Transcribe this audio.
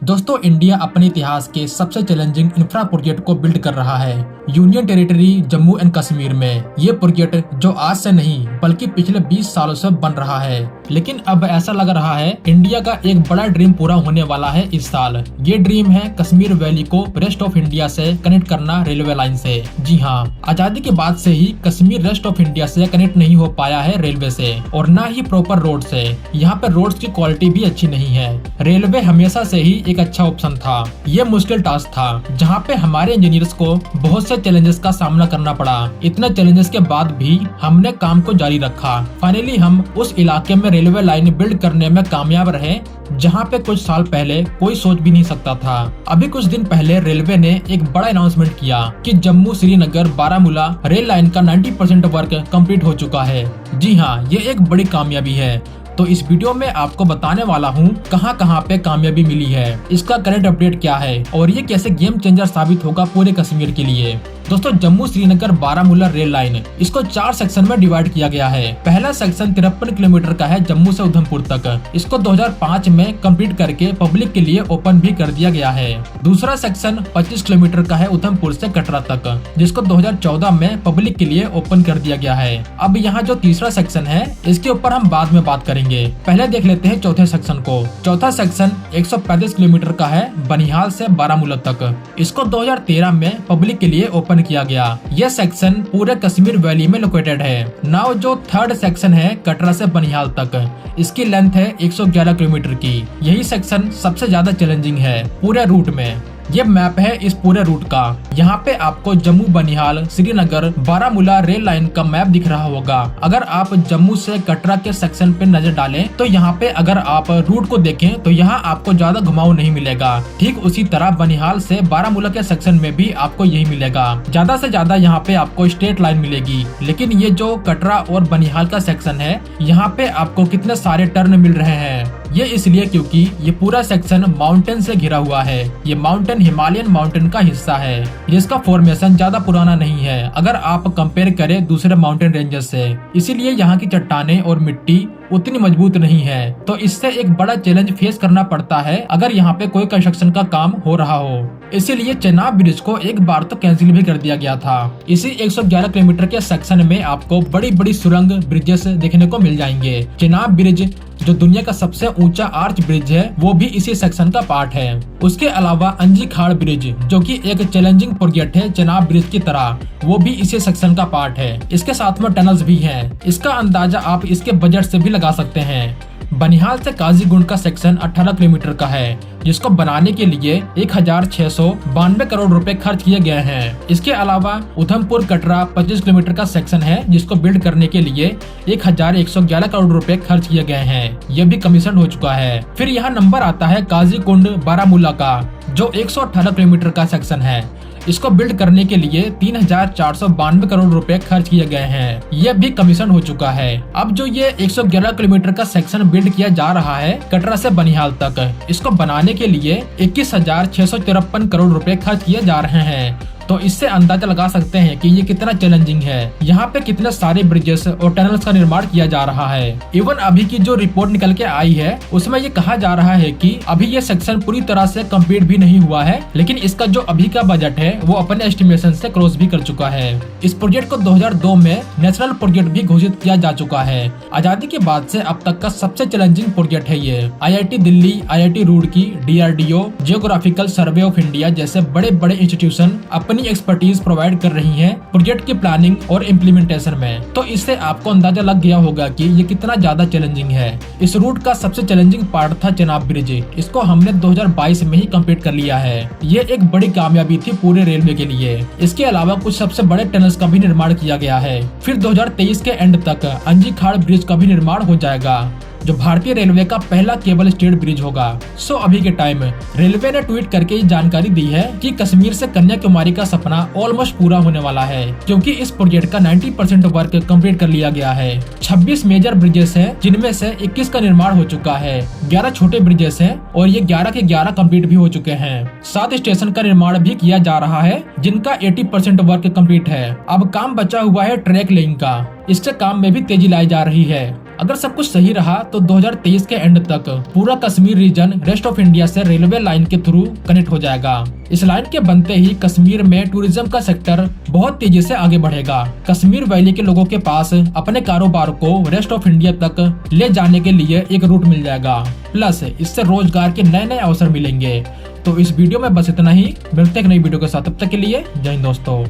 दोस्तों, इंडिया अपने इतिहास के सबसे चैलेंजिंग इंफ्रा प्रोजेक्ट को बिल्ड कर रहा है union territory Jammu and Kashmir में। ये प्रोजेक्ट जो आज से नहीं बल्कि पिछले 20 सालों से बन रहा है, लेकिन अब ऐसा लग रहा है इंडिया का एक बड़ा ड्रीम पूरा होने वाला है इस साल। ये ड्रीम है कश्मीर वैली को रेस्ट ऑफ इंडिया से कनेक्ट करना रेलवे लाइन से। जी हाँ, आजादी के बाद से ही कश्मीर रेस्ट ऑफ इंडिया से कनेक्ट नहीं हो पाया है रेलवे से, और न ही प्रॉपर रोड से। यहाँ पे रोड्स की क्वालिटी भी अच्छी नहीं है। रेलवे हमेशा से ही एक अच्छा ऑप्शन था। ये मुश्किल टास्क था, जहाँ पे हमारे इंजीनियर्स को बहुत से चैलेंजेस का सामना करना पड़ा। इतने चैलेंजेस के बाद भी हमने काम को जारी रखा। फाइनली हम उस इलाके में रेलवे लाइन बिल्ड करने में कामयाब रहे, जहाँ पे कुछ साल पहले कोई सोच भी नहीं सकता था। अभी कुछ दिन पहले रेलवे ने एक बड़ा अनाउंसमेंट किया कि जम्मू श्रीनगर बारामूला रेल लाइन का 90% वर्क कंप्लीट हो चुका है। जी हाँ, ये एक बड़ी कामयाबी है। तो इस वीडियो में आपको बताने वाला हूँ कहाँ पे कामयाबी मिली है, इसका करंट अपडेट क्या है और ये कैसे गेम चेंजर साबित होगा पूरे कश्मीर के लिए। दोस्तों, जम्मू श्रीनगर बारामूला रेल लाइन इसको 4 सेक्शन में डिवाइड किया गया है। पहला सेक्शन 53 किलोमीटर का है जम्मू से उधमपुर तक। इसको 2005 में कंप्लीट करके पब्लिक के लिए ओपन भी कर दिया गया है। दूसरा सेक्शन 25 किलोमीटर का है उधमपुर से कटरा तक, जिसको 2014 में पब्लिक के लिए ओपन कर दिया गया है। अब यहाँ जो तीसरा सेक्शन है, इसके ऊपर हम बाद में बात करेंगे। पहले देख लेते हैं चौथे सेक्शन को। चौथा सेक्शन 135 किलोमीटर का है बनिहाल से बारामूला तक। इसको 2013 में पब्लिक के लिए ओपन किया गया। यह सेक्शन पूरे कश्मीर वैली में लोकेटेड है। नाउ जो थर्ड सेक्शन है कटरा से बनिहाल तक, इसकी लेंथ है 111 किलोमीटर की। यही सेक्शन सबसे ज्यादा चैलेंजिंग है पूरे रूट में। ये मैप है इस पूरे रूट का। यहाँ पे आपको जम्मू बनिहाल श्रीनगर बारामूला रेल लाइन का मैप दिख रहा होगा। अगर आप जम्मू से कटरा के सेक्शन पे नजर डालें तो यहाँ पे अगर आप रूट को देखें तो यहाँ आपको ज्यादा घुमाव नहीं मिलेगा। ठीक उसी तरह बनिहाल से बारामूला के सेक्शन में भी आपको यही मिलेगा। ज्यादा से ज्यादा यहाँ पे आपको स्ट्रेट लाइन मिलेगी। लेकिन ये जो कटरा और बनिहाल का सेक्शन है, यहाँ पे आपको कितने सारे टर्न मिल रहे हैं। ये इसलिए क्योंकि ये पूरा सेक्शन माउंटेन से घिरा हुआ है। ये माउंटेन हिमालयन माउंटेन का हिस्सा है, जिसका फॉर्मेशन ज्यादा पुराना नहीं है अगर आप कंपेयर करें दूसरे माउंटेन रेंजेस से। इसीलिए यहाँ की चट्टानें और मिट्टी उतनी मजबूत नहीं है, तो इससे एक बड़ा चैलेंज फेस करना पड़ता है अगर यहाँ पे कोई कंस्ट्रक्शन का काम हो रहा हो। इसीलिए चेनाब ब्रिज को एक बार तो कैंसिल भी कर दिया गया था। इसी 111 किलोमीटर के सेक्शन में आपको बड़ी बड़ी सुरंग ब्रिजेस देखने को मिल जाएंगे। चेनाब ब्रिज जो दुनिया का सबसे ऊंचा आर्च ब्रिज है, वो भी इसी सेक्शन का पार्ट है। उसके अलावा अंजी खाड़ ब्रिज जो कि एक चैलेंजिंग प्रोजेक्ट है चेनाब ब्रिज की तरह, वो भी इसी सेक्शन का पार्ट है। इसके साथ में टनल्स भी हैं। इसका अंदाजा आप इसके बजट से भी लगा सकते हैं। बनिहाल से काजीगुंड का सेक्शन 18 किलोमीटर का है, जिसको बनाने के लिए 1692 करोड़ रुपए खर्च किए गए हैं। इसके अलावा उधमपुर कटरा 25 किलोमीटर का सेक्शन है, जिसको बिल्ड करने के लिए 1111 करोड़ रुपए खर्च किए गए हैं। यह भी कमीशन हो चुका है। फिर यहाँ नंबर आता है काजीगुंड बारामूला का, जो 118 किलोमीटर का सेक्शन है। इसको बिल्ड करने के लिए 3492 करोड़ रुपए खर्च किए गए हैं। यह भी कमीशन हो चुका है। अब जो ये 111 किलोमीटर का सेक्शन बिल्ड किया जा रहा है कटरा से बनिहाल तक, इसको बनाने के लिए 21,653 करोड़ रुपए खर्च किए जा रहे हैं। तो इससे अंदाजा लगा सकते हैं कि ये कितना चैलेंजिंग है। यहाँ पे कितने सारे ब्रिजेस और टनल्स का निर्माण किया जा रहा है। इवन अभी की जो रिपोर्ट निकल के आई है, उसमें ये कहा जा रहा है कि अभी ये सेक्शन पूरी तरह से कंप्लीट भी नहीं हुआ है, लेकिन इसका जो अभी का बजट है वो अपने एस्टिमेशन से क्रॉस भी कर चुका है। इस प्रोजेक्ट को 2002 में नेशनल प्रोजेक्ट भी घोषित किया जा चुका है। आजादी के बाद से अब तक का सबसे चैलेंजिंग प्रोजेक्ट है ये। IIT Delhi, IIT Roorkee, DRDO, geographical survey of India जैसे बड़े बड़े इंस्टीट्यूशन अपनी एक्सपर्टीज प्रोवाइड कर रही हैं प्रोजेक्ट की प्लानिंग और इम्प्लीमेंटेशन में। तो इससे आपको अंदाजा लग गया होगा कि ये कितना ज्यादा चैलेंजिंग है। इस रूट का सबसे चैलेंजिंग पार्ट था चेनाब ब्रिज। इसको हमने 2022 में ही कंप्लीट कर लिया है। ये एक बड़ी कामयाबी थी पूरे रेलवे के लिए। इसके अलावा कुछ सबसे बड़े टनल्स का भी निर्माण किया गया है। फिर 2023 के एंड तक अंजी खाड़ ब्रिज का भी निर्माण हो जाएगा, जो भारतीय रेलवे का पहला केबल स्टेड ब्रिज होगा। अभी के टाइम रेलवे ने ट्वीट करके ये जानकारी दी है कि कश्मीर से कन्याकुमारी का सपना ऑलमोस्ट पूरा होने वाला है, क्योंकि इस प्रोजेक्ट का 90% वर्क कंप्लीट कर लिया गया है। 26 मेजर ब्रिजेस हैं, जिनमें से 21 का निर्माण हो चुका है। 11 छोटे ब्रिजेस हैं और ये 11 के 11 कंप्लीट भी हो चुके हैं। 7 स्टेशन का निर्माण भी किया जा रहा है, जिनका 80% वर्क कंप्लीट है। अब काम बचा हुआ है ट्रैक लेइंग का। इससे काम में भी तेजी लाई जा रही है। अगर सब कुछ सही रहा तो 2023 के एंड तक पूरा Kashmir region rest of India से रेलवे लाइन के थ्रू कनेक्ट हो जाएगा। इस लाइन के बनते ही कश्मीर में टूरिज्म का सेक्टर बहुत तेजी से आगे बढ़ेगा। कश्मीर वैली के लोगों के पास अपने कारोबार को रेस्ट ऑफ इंडिया तक ले जाने के लिए एक रूट मिल जाएगा। प्लस इससे रोजगार के नए नए अवसर मिलेंगे। तो इस वीडियो में बस इतना ही। मिलते हैं एक नई वीडियो के साथ, तब तक के लिए जय हिंद दोस्तों।